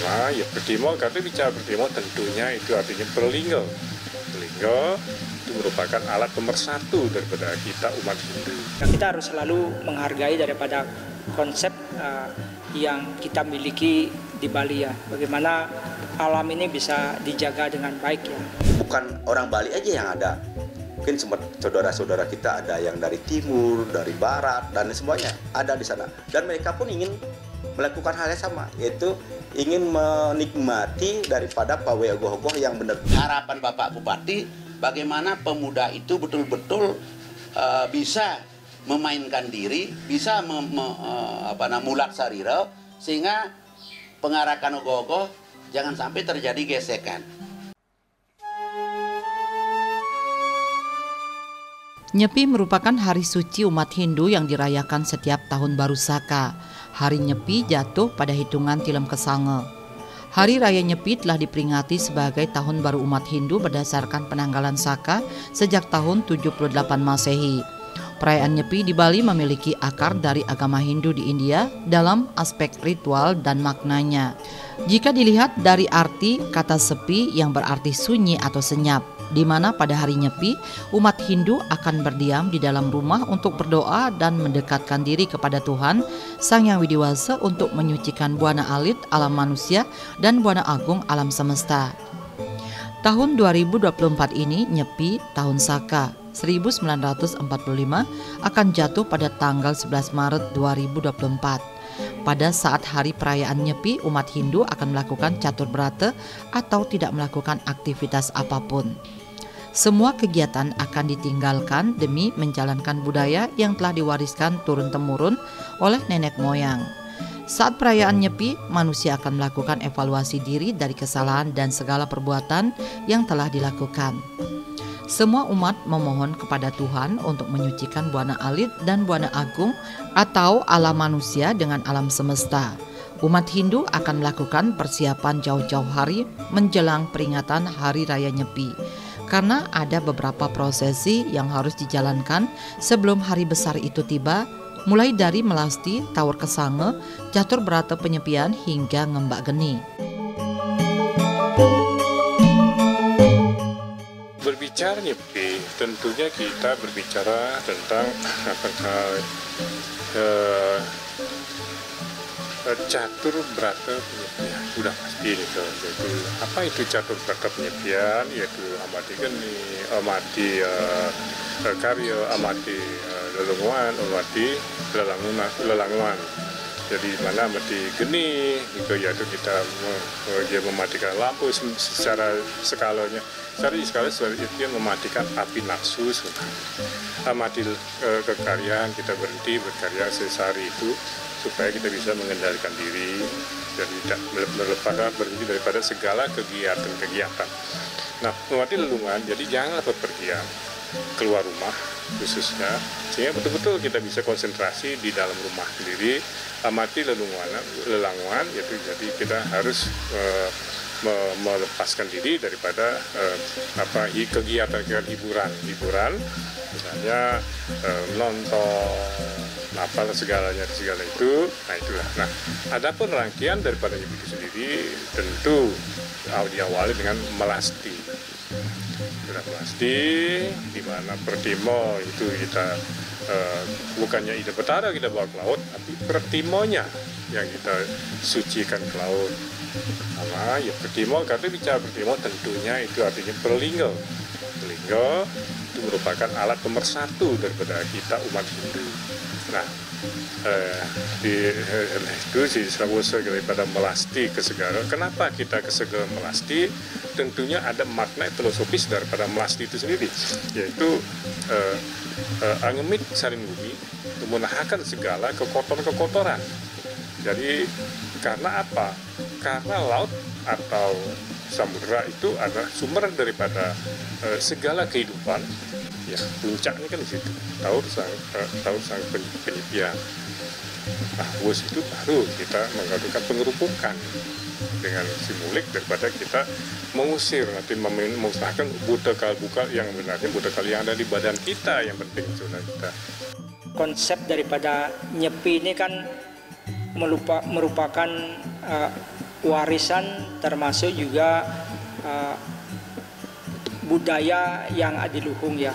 Nah, ya bertimo, karena bicara bertimo tentunya itu artinya berlinggo. Berlinggo itu merupakan alat pemersatu daripada kita umat Hindu. Kita harus selalu menghargai daripada konsep yang kita miliki di Bali ya. Bagaimana alam ini bisa dijaga dengan baik ya. Bukan orang Bali aja yang ada. Mungkin saudara-saudara kita ada yang dari timur, dari barat, dan semuanya ada di sana. Dan mereka pun ingin melakukan hal yang sama, yaitu ingin menikmati daripada pawai ogoh-ogoh yang benar. Harapan Bapak Bupati, bagaimana pemuda itu betul-betul bisa memainkan diri, bisa mulat sarira, sehingga pengarakan ogoh-ogoh jangan sampai terjadi gesekan. Nyepi merupakan hari suci umat Hindu yang dirayakan setiap tahun baru Saka. Hari Nyepi jatuh pada hitungan Tilem Kesange. Hari Raya Nyepi telah diperingati sebagai tahun baru umat Hindu berdasarkan penanggalan Saka sejak tahun 78 Masehi. Perayaan Nyepi di Bali memiliki akar dari agama Hindu di India dalam aspek ritual dan maknanya. Jika dilihat dari arti kata sepi yang berarti sunyi atau senyap, di mana pada hari Nyepi umat Hindu akan berdiam di dalam rumah untuk berdoa dan mendekatkan diri kepada Tuhan Sang Yang Widiwasa untuk menyucikan buana alit alam manusia dan buana agung alam semesta. Tahun 2024 ini Nyepi tahun Saka 1945 akan jatuh pada tanggal 11 Maret 2024. Pada saat hari perayaan Nyepi, umat Hindu akan melakukan catur brata atau tidak melakukan aktivitas apapun. Semua kegiatan akan ditinggalkan demi menjalankan budaya yang telah diwariskan turun-temurun oleh nenek moyang. Saat perayaan Nyepi, manusia akan melakukan evaluasi diri dari kesalahan dan segala perbuatan yang telah dilakukan. Semua umat memohon kepada Tuhan untuk menyucikan buana alit dan buana agung atau alam manusia dengan alam semesta. Umat Hindu akan melakukan persiapan jauh-jauh hari menjelang peringatan Hari Raya Nyepi. Karena ada beberapa prosesi yang harus dijalankan sebelum hari besar itu tiba, mulai dari melasti, tawur kesange, catur brata penyepian hingga ngembak geni. Berbicara Nyepi, tentunya kita berbicara tentang catur brata penyepian. Sudah pasti itu. Jadi apa itu catur brata penyepian? Yaitu amati geni, amati karya, amati lelunguan, amati lelanguan. Jadi mana amati geni, itu yaitu kita dia mematikan lampu secara skalanya. Secara skala itu mematikan api nafsu, amati kekaryaan, kita berhenti berkarya sehari itu supaya kita bisa mengendalikan diri, jadi tidak berhenti daripada segala kegiatan-kegiatan. Nah, memati lelungan, jadi janganlah bepergian keluar rumah khususnya, sehingga betul-betul kita bisa konsentrasi di dalam rumah sendiri, amati lelanguan, yaitu jadi kita harus melepaskan diri daripada kegiatan hiburan, misalnya nonton, segala itu. Nah itulah. Nah, adapun rangkaian daripada Nyepi itu sendiri tentu diawali dengan melasti. Melasti di mana pertimo itu kita bukannya ide betara kita bawa ke laut, tapi pertimonya yang kita sucikan ke laut. Sama ya pertimo, karena bicara pertimo tentunya itu artinya berlinggo. Berlinggo itu merupakan alat pemersatu daripada kita umat Hindu. Nah, itu si Srawusa daripada melasti ke segala. Kenapa kita ke segala melasti? Tentunya ada makna filosofis daripada melasti itu sendiri, yaitu angemit saring bumi, memunahkan segala kekotoran. Jadi karena apa? Karena laut atau samudera itu adalah sumber daripada segala kehidupan. Ya, puncaknya kan di situ. Taur sang penyepian. Nah, wus itu baru kita mengadakan pengerupukan dengan simulik daripada kita mengusir, nanti memusnahkan buta-buta yang benarnya, buta-buta yang ada di badan kita yang penting sebenarnya kita. Konsep daripada Nyepi ini kan merupakan warisan termasuk juga budaya yang adiluhung ya.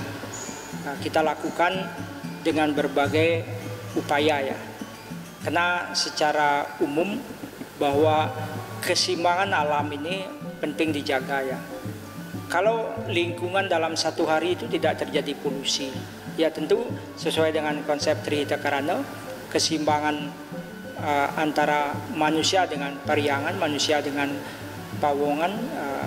Kita lakukan dengan berbagai upaya ya. Karena secara umum bahwa keseimbangan alam ini penting dijaga ya. Kalau lingkungan dalam satu hari itu tidak terjadi polusi, ya tentu sesuai dengan konsep Trihita Karana, keseimbangan antara manusia dengan pariangan, manusia dengan pawongan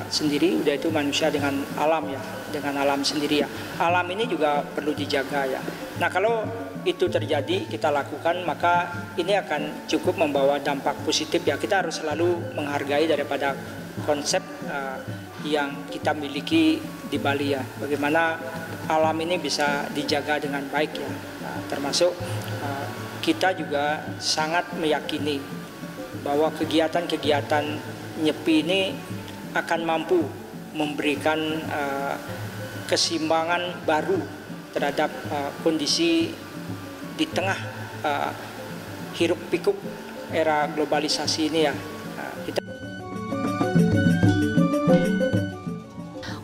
sendiri, udah itu manusia dengan alam ya, dengan alam sendiri ya. Alam ini juga perlu dijaga ya. Nah kalau itu terjadi kita lakukan, maka ini akan cukup membawa dampak positif ya. Kita harus selalu menghargai daripada konsep yang kita miliki di Bali ya. Bagaimana alam ini bisa dijaga dengan baik ya. Termasuk kita juga sangat meyakini bahwa kegiatan-kegiatan nyepi ini akan mampu memberikan keseimbangan baru terhadap kondisi di tengah hiruk pikuk era globalisasi ini ya.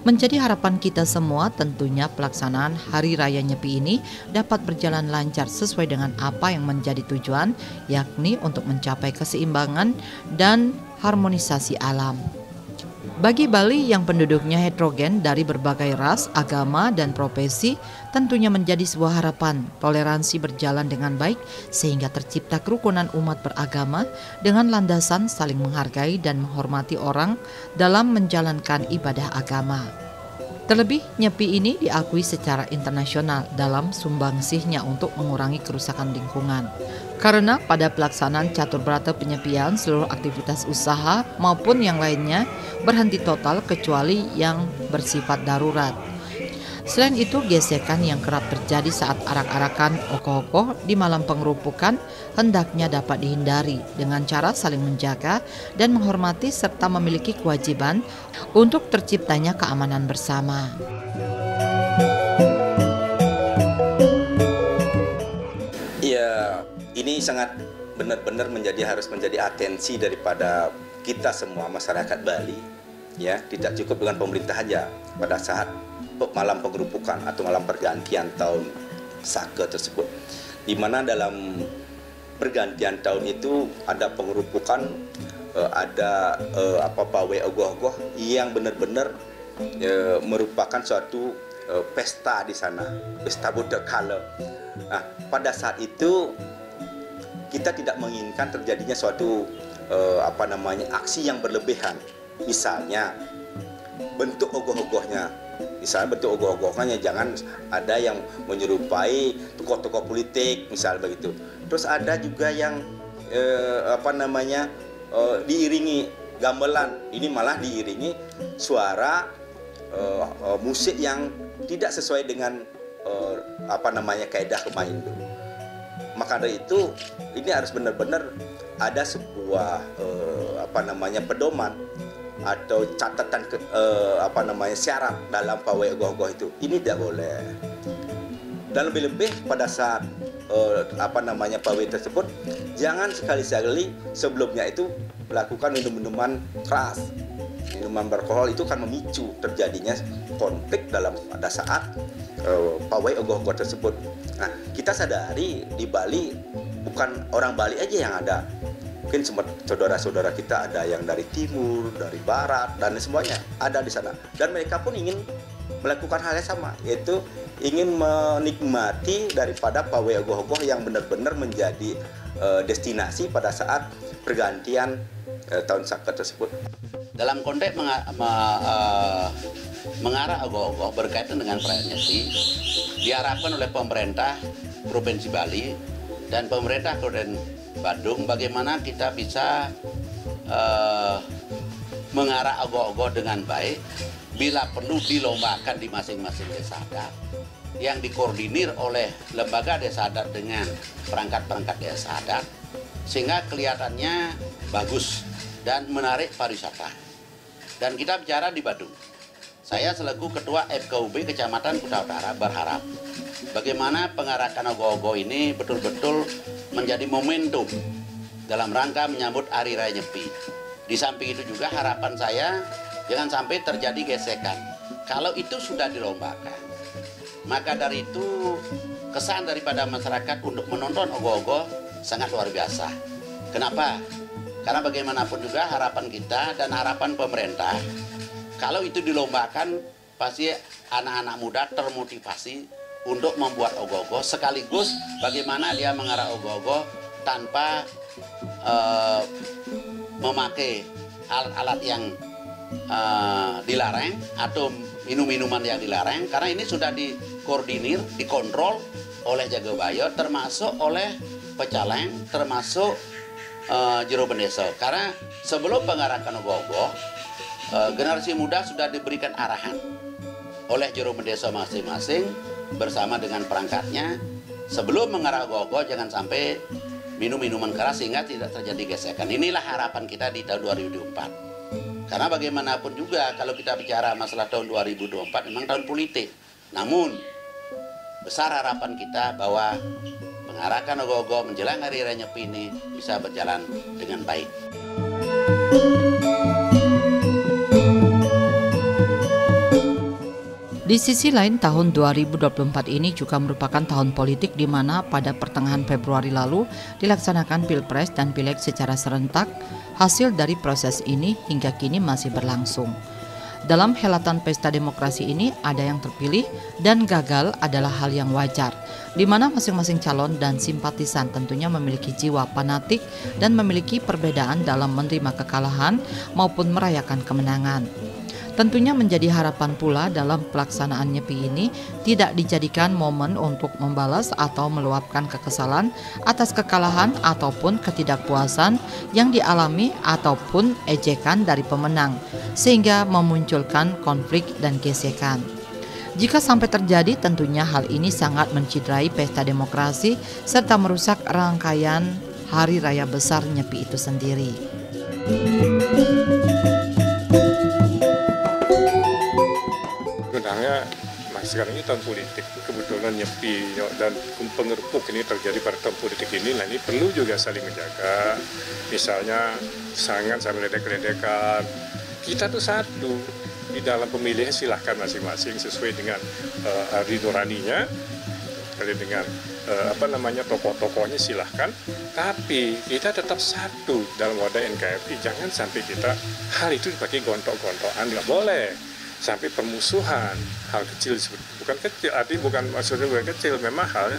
Menjadi harapan kita semua tentunya pelaksanaan Hari Raya Nyepi ini dapat berjalan lancar sesuai dengan apa yang menjadi tujuan, yakni untuk mencapai keseimbangan dan harmonisasi alam. Bagi Bali yang penduduknya heterogen dari berbagai ras, agama, dan profesi, tentunya menjadi sebuah harapan toleransi berjalan dengan baik sehingga tercipta kerukunan umat beragama dengan landasan saling menghargai dan menghormati orang dalam menjalankan ibadah agama. Terlebih, Nyepi ini diakui secara internasional dalam sumbangsihnya untuk mengurangi kerusakan lingkungan. Karena pada pelaksanaan catur berata penyepian, seluruh aktivitas usaha maupun yang lainnya berhenti total kecuali yang bersifat darurat. Selain itu, gesekan yang kerap terjadi saat arak-arakan ogoh-ogoh di malam pengerupukan hendaknya dapat dihindari dengan cara saling menjaga dan menghormati serta memiliki kewajiban untuk terciptanya keamanan bersama. Ya, ini sangat benar-benar harus menjadi atensi daripada kita semua masyarakat Bali ya. Tidak cukup dengan pemerintah saja pada saat malam pengerupukan atau malam pergantian tahun Saka tersebut, di mana dalam pergantian tahun itu ada pengerupukan, ada pawai ogoh-ogoh yang benar-benar merupakan suatu pesta di sana, pesta Budakala. Nah, pada saat itu kita tidak menginginkan terjadinya suatu aksi yang berlebihan. Misalnya bentuk ogoh-ogohnya, jangan ada yang menyerupai tokoh-tokoh politik misal begitu. Terus ada juga yang diiringi gamelan, ini malah diiringi suara musik yang tidak sesuai dengan kaidah kemahindu. Maka dari itu ini harus benar-benar ada sebuah pedoman atau catatan syarat dalam pawai ogoh-ogoh itu. Ini tidak boleh. Dan lebih-lebih pada saat pawai tersebut, jangan sekali-sekali sebelumnya itu melakukan minuman keras. Minuman beralkohol itu kan memicu terjadinya konflik pada saat pawai ogoh-ogoh tersebut. Nah, kita sadari di Bali bukan orang Bali aja yang ada. Mungkin saudara-saudara kita ada yang dari timur, dari barat, dan semuanya ada di sana. Dan mereka pun ingin melakukan hal yang sama, yaitu ingin menikmati daripada pawai ogoh-ogoh yang benar-benar menjadi destinasi pada saat pergantian tahun Saka tersebut. Dalam konteks mengarah ogoh-ogoh berkaitan dengan perayaan Nyepi, diharapkan oleh pemerintah Provinsi Bali dan pemerintah Kabupaten Badung bagaimana kita bisa mengarah ogoh-ogoh dengan baik, bila perlu dilombakan di masing-masing desa adat yang dikoordinir oleh lembaga desa adat dengan perangkat-perangkat desa adat, sehingga kelihatannya bagus dan menarik pariwisata. Dan kita bicara di Badung, saya selaku Ketua FKUB Kecamatan Kuta Utara berharap bagaimana pengarahan ogoh-ogoh ini betul-betul menjadi momentum dalam rangka menyambut Hari Raya Nyepi. Di samping itu juga harapan saya jangan sampai terjadi gesekan. Kalau itu sudah dilombakan, maka dari itu kesan daripada masyarakat untuk menonton ogoh-ogoh sangat luar biasa. Kenapa? Karena bagaimanapun juga harapan kita dan harapan pemerintah, kalau itu dilombakan pasti anak-anak muda termotivasi untuk membuat ogoh-ogoh, sekaligus bagaimana dia mengarah ogoh-ogoh tanpa memakai alat-alat yang dilarang atau minum-minuman yang dilarang, karena ini sudah dikoordinir, dikontrol oleh Jagabayo, termasuk oleh Pecaleng, termasuk Jero Bendeso. Karena sebelum pengarahkan ogoh-ogoh, generasi muda sudah diberikan arahan oleh Jero Bendeso masing-masing bersama dengan perangkatnya, sebelum mengarah ogoh-ogoh jangan sampai minum minuman keras sehingga tidak terjadi gesekan. Inilah harapan kita di tahun 2024. Karena bagaimanapun juga kalau kita bicara masalah tahun 2024 memang tahun politik. Namun besar harapan kita bahwa mengarahkan ogoh-ogoh menjelang Hari Raya Nyepi ini bisa berjalan dengan baik. Di sisi lain, tahun 2024 ini juga merupakan tahun politik di mana pada pertengahan Februari lalu dilaksanakan Pilpres dan Pileg secara serentak. Hasil dari proses ini hingga kini masih berlangsung. Dalam helatan pesta demokrasi ini ada yang terpilih dan gagal adalah hal yang wajar, di mana masing-masing calon dan simpatisan tentunya memiliki jiwa fanatik dan memiliki perbedaan dalam menerima kekalahan maupun merayakan kemenangan. Tentunya menjadi harapan pula dalam pelaksanaan Nyepi ini tidak dijadikan momen untuk membalas atau meluapkan kekesalan atas kekalahan ataupun ketidakpuasan yang dialami ataupun ejekan dari pemenang, sehingga memunculkan konflik dan gesekan. Jika sampai terjadi, tentunya hal ini sangat menciderai pesta demokrasi serta merusak rangkaian Hari Raya Besar Nyepi itu sendiri. Sebenarnya sekarang ini tahun politik, kebetulan Nyepi dan pengerpuk ini terjadi pada tahun politik ini, nah ini perlu juga saling menjaga. Misalnya sangat sampai ledek-ledekan, kita tuh satu di dalam pemilihan, silahkan masing-masing sesuai dengan hari nuraninya, dengan tokoh-tokohnya silahkan, tapi kita tetap satu dalam wadah NKRI. Jangan sampai kita hal itu dipakai gontok-gontokan, nggak boleh. Sampai permusuhan, hal kecil, bukan kecil, artinya bukan maksudnya bukan kecil, memang hal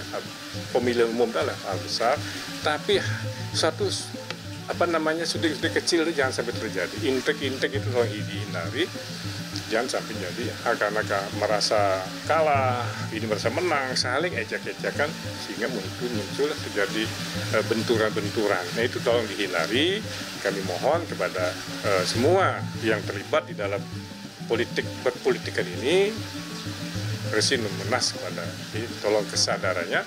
pemilihan umum adalah hal besar, tapi satu studi kecil itu jangan sampai terjadi. Intek-intek itu tolong dihindari, jangan sampai jadi karena merasa kalah, ini merasa menang, saling ejek-ejekan sehingga muncul terjadi benturan-benturan. Nah itu tolong dihindari. Kami mohon kepada semua yang terlibat di dalam berpolitikan ini, Presiden memenas kepada ini, tolong kesadarannya,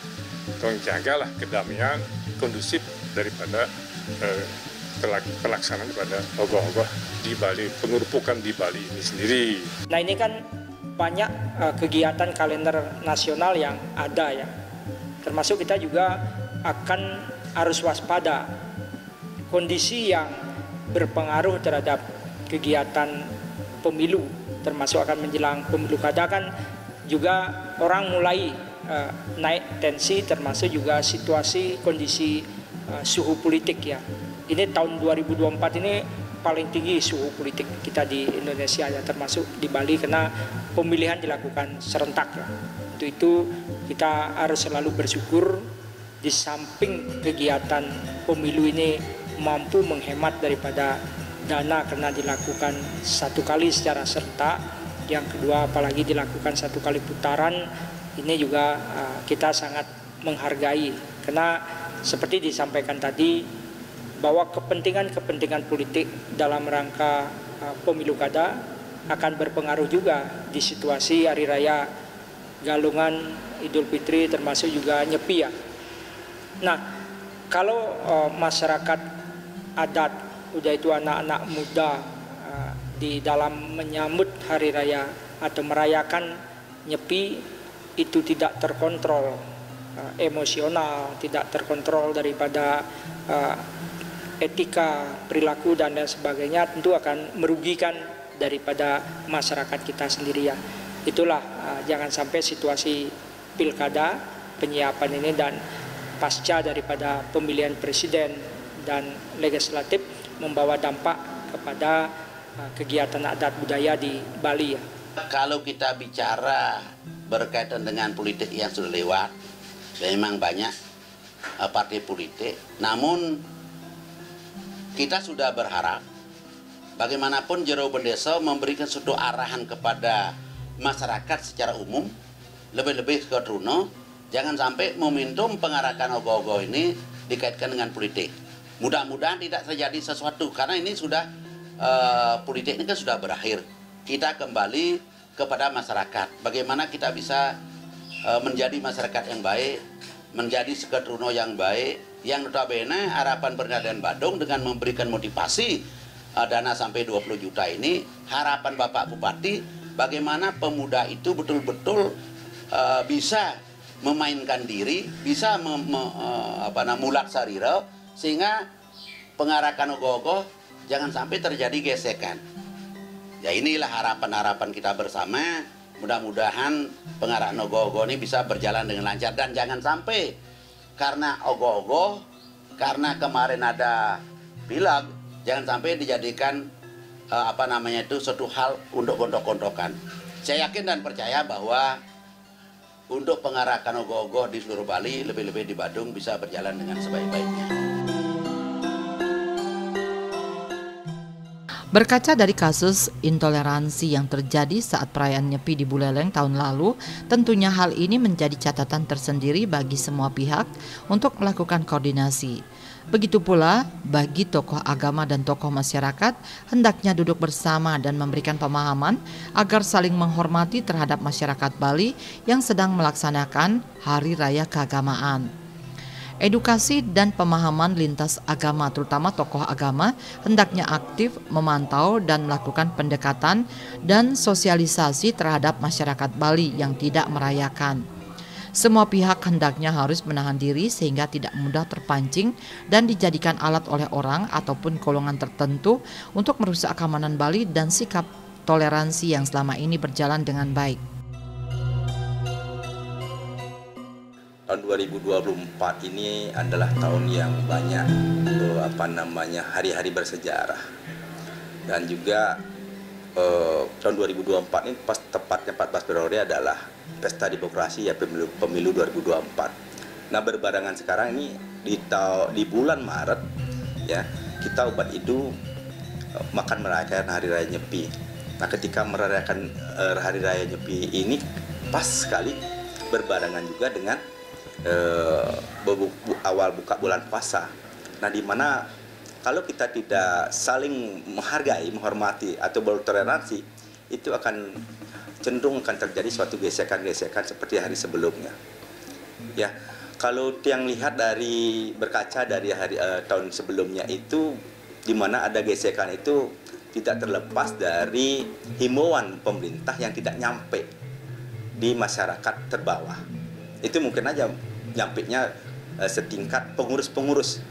tolong jagalah kedamaian kondusif daripada pelaksanaan pada ogoh-ogoh di Bali, pengerupukan di Bali ini sendiri. Nah ini kan banyak kegiatan kalender nasional yang ada ya, termasuk kita juga akan harus waspada kondisi yang berpengaruh terhadap kegiatan pemilu, termasuk akan menjelang pemilu kada kan juga orang mulai naik tensi, termasuk juga situasi kondisi suhu politik ya. Ini tahun 2024 ini paling tinggi suhu politik kita di Indonesia ya, termasuk di Bali karena pemilihan dilakukan serentak ya. Untuk itu kita harus selalu bersyukur di samping kegiatan pemilu ini mampu menghemat daripada dana karena dilakukan satu kali secara serentak, yang kedua apalagi dilakukan satu kali putaran, ini juga kita sangat menghargai karena seperti disampaikan tadi bahwa kepentingan politik dalam rangka pemilu kada akan berpengaruh juga di situasi Hari Raya Galungan, Idul Fitri, termasuk juga Nyepi ya. Nah kalau masyarakat adat, udah itu anak-anak muda di dalam menyambut hari raya atau merayakan Nyepi itu tidak terkontrol emosional, tidak terkontrol daripada etika, perilaku dan lain sebagainya tentu akan merugikan daripada masyarakat kita sendiri ya. Itulah jangan sampai situasi pilkada, penyiapan ini dan pasca daripada pemilihan presiden dan legislatif membawa dampak kepada kegiatan adat budaya di Bali ya. Kalau kita bicara berkaitan dengan politik yang sudah lewat, memang banyak partai politik, namun kita sudah berharap bagaimanapun Jero Bendesa memberikan suatu arahan kepada masyarakat secara umum, lebih-lebih ke Truno, jangan sampai momentum pengarahan ogoh-ogoh ini dikaitkan dengan politik. Mudah-mudahan tidak terjadi sesuatu, karena ini sudah politik ini kan sudah berakhir. Kita kembali kepada masyarakat, bagaimana kita bisa menjadi masyarakat yang baik, menjadi Seketruno yang baik, yang notabene harapan Bernardan Badung dengan memberikan motivasi dana sampai 20 juta ini, harapan Bapak Bupati bagaimana pemuda itu betul-betul bisa memainkan diri, bisa mulat sarira, sehingga pengarakan ogoh-ogoh jangan sampai terjadi gesekan. Ya inilah harapan-harapan kita bersama, mudah-mudahan pengarahan ogoh-ogoh ini bisa berjalan dengan lancar, dan jangan sampai karena ogoh-ogoh, karena kemarin ada pileg, jangan sampai dijadikan suatu hal untuk gontok-gontokan. Saya yakin dan percaya bahwa untuk pengarahan ogoh-ogoh di seluruh Bali, lebih-lebih di Badung, bisa berjalan dengan sebaik-baiknya. Berkaca dari kasus intoleransi yang terjadi saat perayaan Nyepi di Buleleng tahun lalu, tentunya hal ini menjadi catatan tersendiri bagi semua pihak untuk melakukan koordinasi. Begitu pula bagi tokoh agama dan tokoh masyarakat hendaknya duduk bersama dan memberikan pemahaman agar saling menghormati terhadap masyarakat Bali yang sedang melaksanakan Hari Raya Keagamaan. Edukasi dan pemahaman lintas agama, terutama tokoh agama, hendaknya aktif memantau dan melakukan pendekatan dan sosialisasi terhadap masyarakat Bali yang tidak merayakan. Semua pihak hendaknya harus menahan diri sehingga tidak mudah terpancing dan dijadikan alat oleh orang ataupun golongan tertentu untuk merusak keamanan Bali dan sikap toleransi yang selama ini berjalan dengan baik. Tahun 2024 ini adalah tahun yang banyak hari-hari bersejarah, dan juga tahun 2024 ini pas tepatnya 14 Februari adalah pesta demokrasi ya, pemilu 2024. Nah, berbarengan sekarang ini di bulan Maret ya, kita umat Hindu makan merayakan Hari Raya Nyepi. Nah, ketika merayakan Hari Raya Nyepi ini pas sekali berbarengan juga dengan awal buka bulan puasa. Nah, di mana kalau kita tidak saling menghargai, menghormati atau bertoleransi, itu akan cenderung akan terjadi suatu gesekan-gesekan seperti hari sebelumnya. Ya, kalau yang lihat berkaca dari tahun sebelumnya itu, di mana ada gesekan itu tidak terlepas dari himbauan pemerintah yang tidak nyampe di masyarakat terbawah. Itu mungkin aja nyampenya setingkat pengurus-pengurus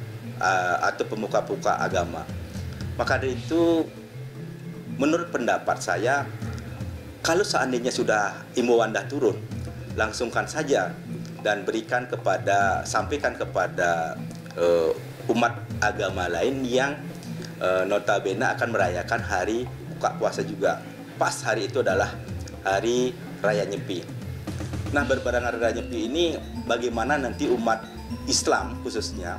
atau pemuka-pemuka agama. Maka dari itu, menurut pendapat saya, kalau seandainya sudah himbauan dah turun, langsungkan saja dan sampaikan kepada umat agama lain yang notabene akan merayakan hari buka puasa juga. Pas hari itu adalah Hari Raya Nyepi. Nah, berbarengan Hari Raya Nyepi ini, bagaimana nanti umat Islam khususnya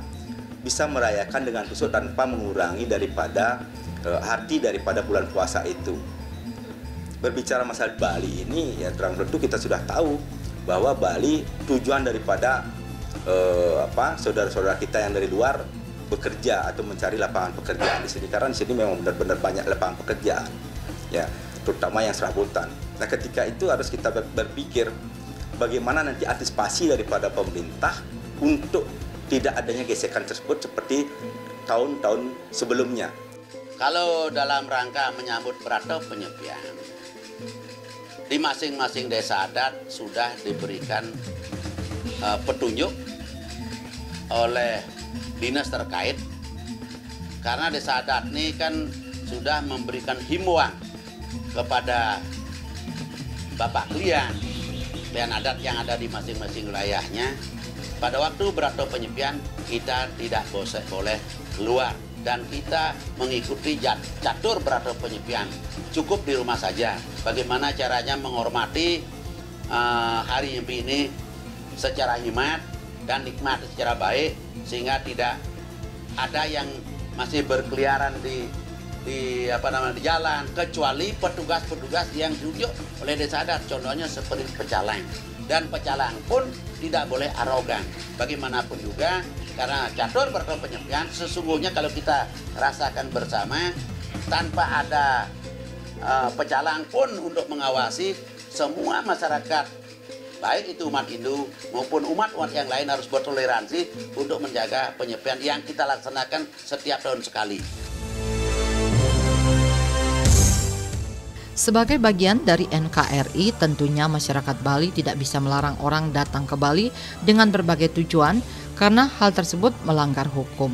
bisa merayakan dengan khusyuk tanpa mengurangi daripada arti daripada bulan puasa itu. Berbicara masalah Bali ini, ya terang tentu kita sudah tahu bahwa Bali tujuan daripada saudara-saudara kita yang dari luar bekerja atau mencari lapangan pekerjaan di sini, karena di sini memang benar-benar banyak lapangan pekerjaan, ya, terutama yang serabutan. Nah, ketika itu harus kita berpikir bagaimana nanti antisipasi daripada pemerintah untuk tidak adanya gesekan tersebut seperti tahun-tahun sebelumnya. Kalau dalam rangka menyambut Brata Penyepian, di masing-masing desa adat sudah diberikan petunjuk oleh dinas terkait Karena desa adat ini kan sudah memberikan himbauan kepada Bapak Klian adat yang ada di masing-masing wilayahnya. Pada waktu berato penyepian kita tidak boleh keluar dan kita mengikuti catur berato penyepian. Cukup di rumah saja. Bagaimana caranya menghormati hari nyepi ini secara hemat dan nikmat secara baik, sehingga tidak ada yang masih berkeliaran di jalan, kecuali petugas-petugas yang ditunjuk oleh desa adat, contohnya seperti pecalang. Dan pecalang pun tidak boleh arogan. Bagaimanapun juga, karena catur berato penyepian sesungguhnya kalau kita rasakan bersama, tanpa ada pecalang pun untuk mengawasi, semua masyarakat baik itu umat Hindu maupun umat-umat yang lain harus bertoleransi untuk menjaga penyepian yang kita laksanakan setiap tahun sekali. Sebagai bagian dari NKRI, tentunya masyarakat Bali tidak bisa melarang orang datang ke Bali dengan berbagai tujuan karena hal tersebut melanggar hukum.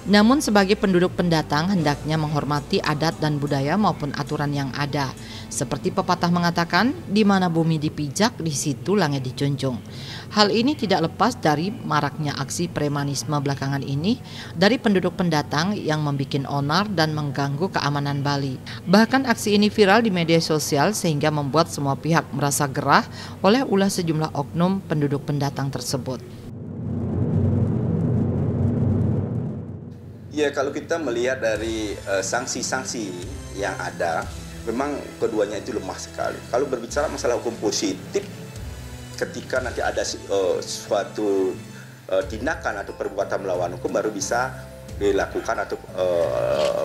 Namun sebagai penduduk pendatang hendaknya menghormati adat dan budaya maupun aturan yang ada. Seperti pepatah mengatakan, di mana bumi dipijak, di situ langit dijunjung. Hal ini tidak lepas dari maraknya aksi premanisme belakangan ini dari penduduk pendatang yang membuat onar dan mengganggu keamanan Bali. Bahkan aksi ini viral di media sosial sehingga membuat semua pihak merasa gerah oleh ulah sejumlah oknum penduduk pendatang tersebut. Ya, kalau kita melihat dari sanksi-sanksi yang ada, memang keduanya itu lemah sekali. Kalau berbicara masalah hukum positif, ketika nanti ada suatu tindakan atau perbuatan melawan hukum baru bisa dilakukan atau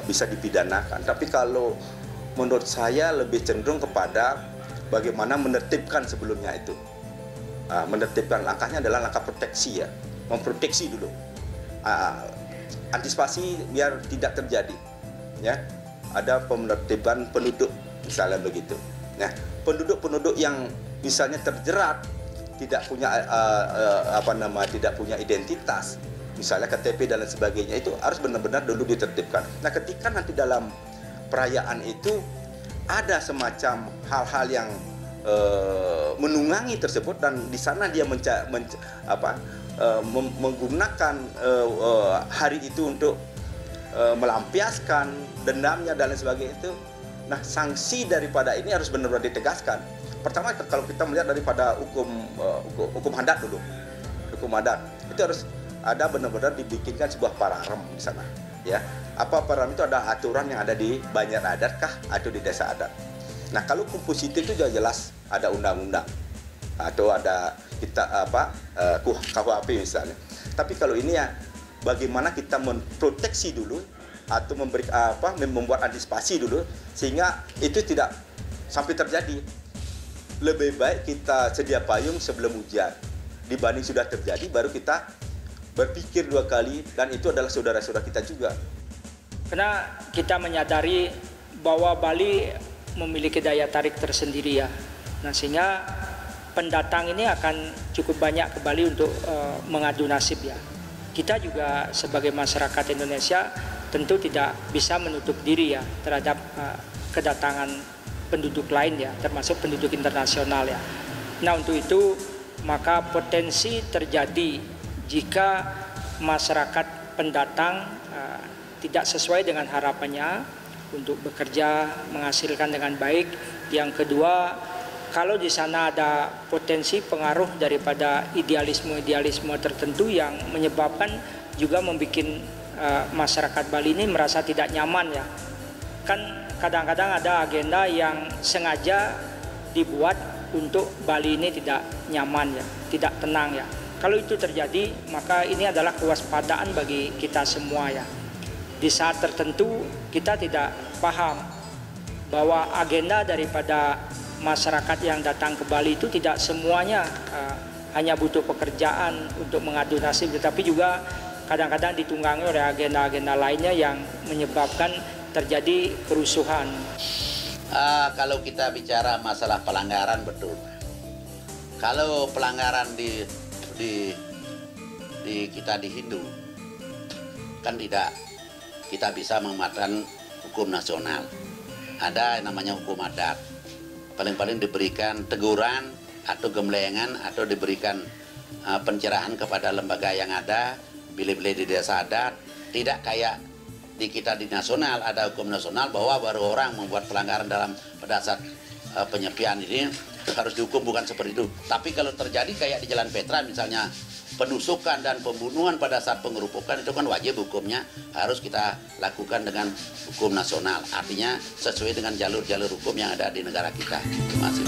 bisa dipidanakan. Tapi kalau menurut saya lebih cenderung kepada bagaimana menertibkan sebelumnya itu. Menertibkan, langkahnya adalah langkah proteksi ya, memproteksi dulu. Antisipasi biar tidak terjadi, ya. Ada penertiban penduduk misalnya begitu. Nah, penduduk yang misalnya terjerat tidak punya tidak punya identitas, misalnya KTP dan lain sebagainya, itu harus benar-benar dulu ditertibkan. Nah, ketika nanti dalam perayaan itu ada semacam hal-hal yang menunggangi tersebut dan di sana dia menggunakan hari itu untuk melampiaskan dendamnya dan lain sebagainya itu. Nah, sanksi daripada ini harus benar-benar ditegaskan. Pertama, kalau kita melihat daripada hukum adat dulu, hukum adat itu harus ada benar-benar dibikinkan sebuah pararem di sana. Ya, apa pararem itu ada aturan yang ada di banjar adat kah atau di desa adat. Nah, kalau hukum positif itu jelas ada undang-undang atau ada KUHP misalnya. Tapi kalau ini ya bagaimana kita memproteksi dulu atau membuat antisipasi dulu sehingga itu tidak sampai terjadi. Lebih baik kita sedia payung sebelum hujan dibanding sudah terjadi baru kita berpikir dua kali, dan itu adalah saudara-saudara kita juga. Karena kita menyadari bahwa Bali memiliki daya tarik tersendiri ya. Nah, sehingga pendatang ini akan cukup banyak ke Bali untuk mengadu nasib ya. Kita juga sebagai masyarakat Indonesia tentu tidak bisa menutup diri ya terhadap kedatangan penduduk lain ya, termasuk penduduk internasional ya. Nah, untuk itu maka potensi terjadi jika masyarakat pendatang tidak sesuai dengan harapannya untuk bekerja menghasilkan dengan baik. Yang kedua, kalau di sana ada potensi pengaruh daripada idealisme tertentu yang menyebabkan juga membuat masyarakat Bali ini merasa tidak nyaman ya. Kan kadang-kadang ada agenda yang sengaja dibuat untuk Bali ini tidak nyaman ya, tidak tenang ya. Kalau itu terjadi, maka ini adalah kewaspadaan bagi kita semua ya. Di saat tertentu kita tidak paham bahwa agenda daripada masyarakat yang datang ke Bali itu tidak semuanya hanya butuh pekerjaan untuk mengadu nasib, tetapi juga kadang-kadang ditunggangi oleh agenda-agenda lainnya yang menyebabkan terjadi kerusuhan. Kalau kita bicara masalah pelanggaran, betul. Kalau pelanggaran di kita di Hindu kan tidak kita bisa memanfaatkan hukum nasional. Ada yang namanya hukum adat. Paling-paling diberikan teguran atau gemblengan atau diberikan pencerahan kepada lembaga yang ada, bilih-bilih di desa adat. Tidak kayak di kita di nasional, ada hukum nasional bahwa baru orang membuat pelanggaran pada saat penyepian ini harus dihukum, bukan seperti itu. Tapi kalau terjadi kayak di Jalan Petra misalnya, penusukan dan pembunuhan pada saat pengerupukan, itu kan wajib hukumnya harus kita lakukan dengan hukum nasional. Artinya sesuai dengan jalur-jalur hukum yang ada di negara kita. Terima kasih.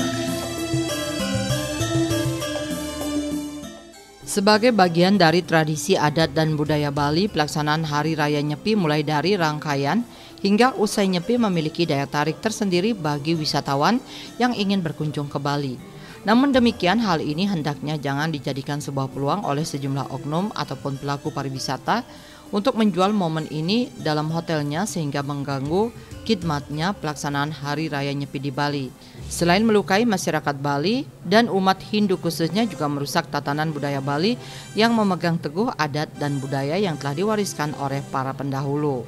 Sebagai bagian dari tradisi adat dan budaya Bali, pelaksanaan Hari Raya Nyepi mulai dari rangkaian hingga usai Nyepi memiliki daya tarik tersendiri bagi wisatawan yang ingin berkunjung ke Bali. Namun demikian, hal ini hendaknya jangan dijadikan sebuah peluang oleh sejumlah oknum ataupun pelaku pariwisata untuk menjual momen ini dalam hotelnya sehingga mengganggu khidmatnya pelaksanaan Hari Raya Nyepi di Bali. Selain melukai masyarakat Bali dan umat Hindu khususnya, juga merusak tatanan budaya Bali yang memegang teguh adat dan budaya yang telah diwariskan oleh para pendahulu.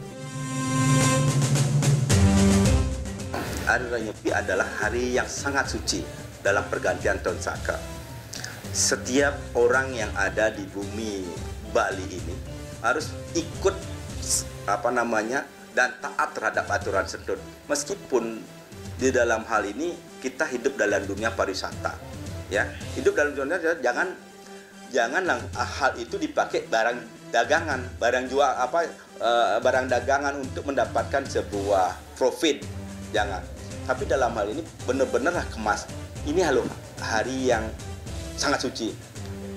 Hari Raya Nyepi adalah hari yang sangat suci dalam pergantian tahun Saka. Setiap orang yang ada di bumi Bali ini harus ikut dan taat terhadap aturan sedut. Meskipun di dalam hal ini kita hidup dalam dunia pariwisata, ya. Hidup dalam dunia jangan hal itu dipakai barang dagangan, barang dagangan untuk mendapatkan sebuah profit. Jangan. Tapi dalam hal ini benar-benar kemas. Ini hari yang sangat suci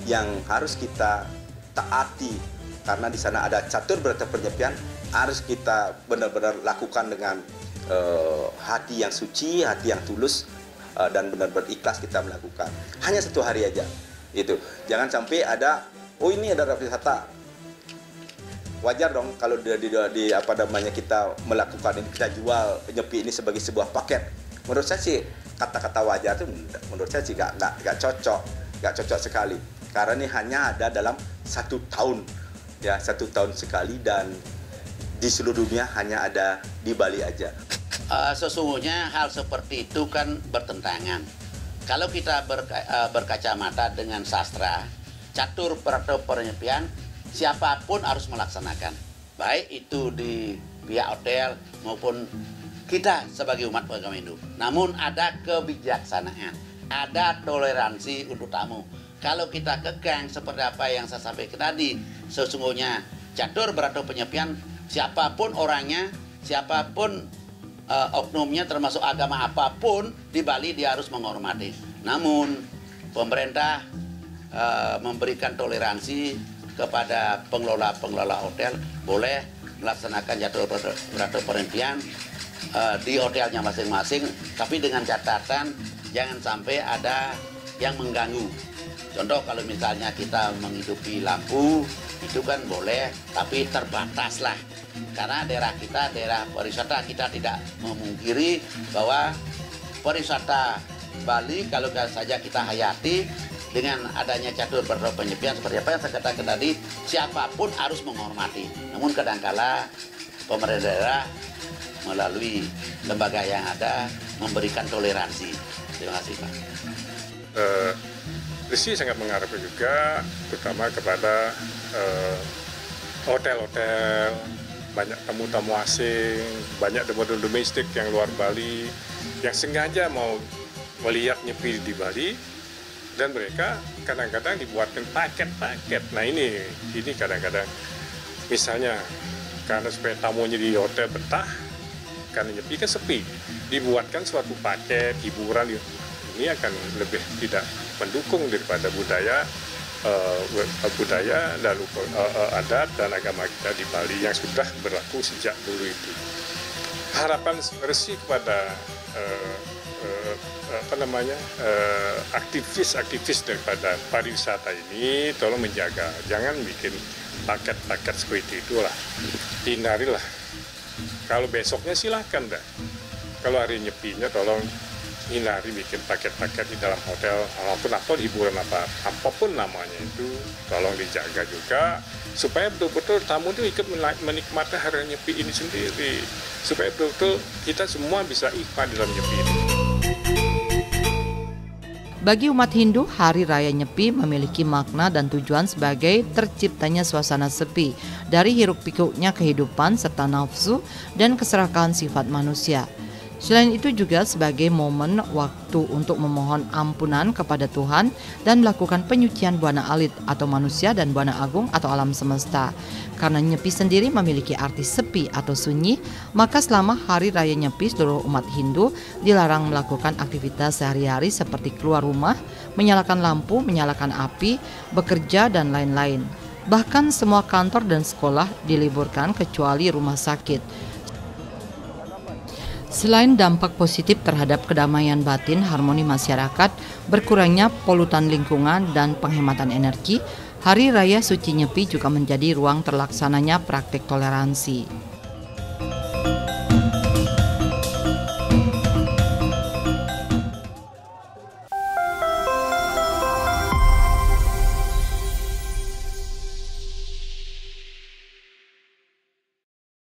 yang harus kita taati, karena di sana ada catur berata penyepian, harus kita benar-benar lakukan dengan hati yang suci, hati yang tulus, dan benar-benar ikhlas kita melakukan. Hanya 1 hari aja, itu. Jangan sampai ada, ini ada wisata. Wajar dong kalau kita melakukan ini, kita jual Nyepi ini sebagai sebuah paket. Menurut saya sih kata-kata wajar itu menurut saya sih nggak cocok sekali, karena ini hanya ada dalam 1 tahun, ya, 1 tahun sekali, dan di seluruh dunia hanya ada di Bali aja. Sesungguhnya hal seperti itu kan bertentangan. Kalau kita berkacamata dengan sastra, catur atau penyepian, siapapun harus melaksanakan, baik itu di pihak hotel maupun kita sebagai umat beragama Hindu. Namun ada kebijaksanaan, ada toleransi untuk tamu. Kalau kita kekang seperti apa yang saya sampaikan tadi, sesungguhnya catur atau penyepian, siapapun orangnya, siapapun oknumnya, termasuk agama apapun di Bali, dia harus menghormati. Namun pemerintah memberikan toleransi kepada pengelola hotel, boleh melaksanakan catur atau penyepian di hotelnya masing-masing, tapi dengan catatan jangan sampai ada yang mengganggu. Contoh, kalau misalnya kita menghidupi lampu, itu kan boleh, tapi terbatas lah. Karena daerah kita, daerah pariwisata, kita tidak memungkiri bahwa pariwisata Bali kalau saja kita hayati dengan adanya catur atau penyepian seperti apa yang saya katakan tadi, siapapun harus menghormati. Namun kadangkala pemerintah daerah melalui lembaga yang ada memberikan toleransi. Terima kasih, Pak. Risi sangat mengharapkan juga, terutama kepada hotel-hotel, banyak tamu-tamu asing, banyak tamu domestik yang luar Bali, yang sengaja mau melihat Nyepi di Bali, dan mereka kadang-kadang dibuatkan paket-paket. Nah ini kadang-kadang, misalnya karena supaya tamunya di hotel betah, karena Nyepi kan sepi, dibuatkan suatu paket hiburan, ini akan lebih tidak mendukung daripada budaya dan adat dan agama kita di Bali yang sudah berlaku sejak dulu itu. Harapan Resi kepada aktivis daripada pariwisata ini, tolong menjaga, jangan bikin paket-paket seperti itulah, hindarilah. Kalau besoknya silahkan dah. Kalau hari Nyepinya tolong hindari bikin paket-paket di dalam hotel atau hiburan apapun namanya itu, tolong dijaga juga supaya betul-betul tamu itu ikut menikmati hari raya Nyepi ini sendiri, supaya betul-betul kita semua bisa ikut dalam Nyepi ini. Bagi umat Hindu, Hari Raya Nyepi memiliki makna dan tujuan sebagai terciptanya suasana sepi dari hiruk-pikuknya kehidupan serta nafsu dan keserakahan sifat manusia. Selain itu juga sebagai momen waktu untuk memohon ampunan kepada Tuhan dan melakukan penyucian buana alit atau manusia dan buana agung atau alam semesta. Karena Nyepi sendiri memiliki arti sepi atau sunyi, maka selama Hari Raya Nyepi seluruh umat Hindu dilarang melakukan aktivitas sehari-hari seperti keluar rumah, menyalakan lampu, menyalakan api, bekerja, dan lain-lain. Bahkan semua kantor dan sekolah diliburkan kecuali rumah sakit. Selain dampak positif terhadap kedamaian batin, harmoni masyarakat, berkurangnya polutan lingkungan, dan penghematan energi, Hari Raya Suci Nyepi juga menjadi ruang terlaksananya praktik toleransi.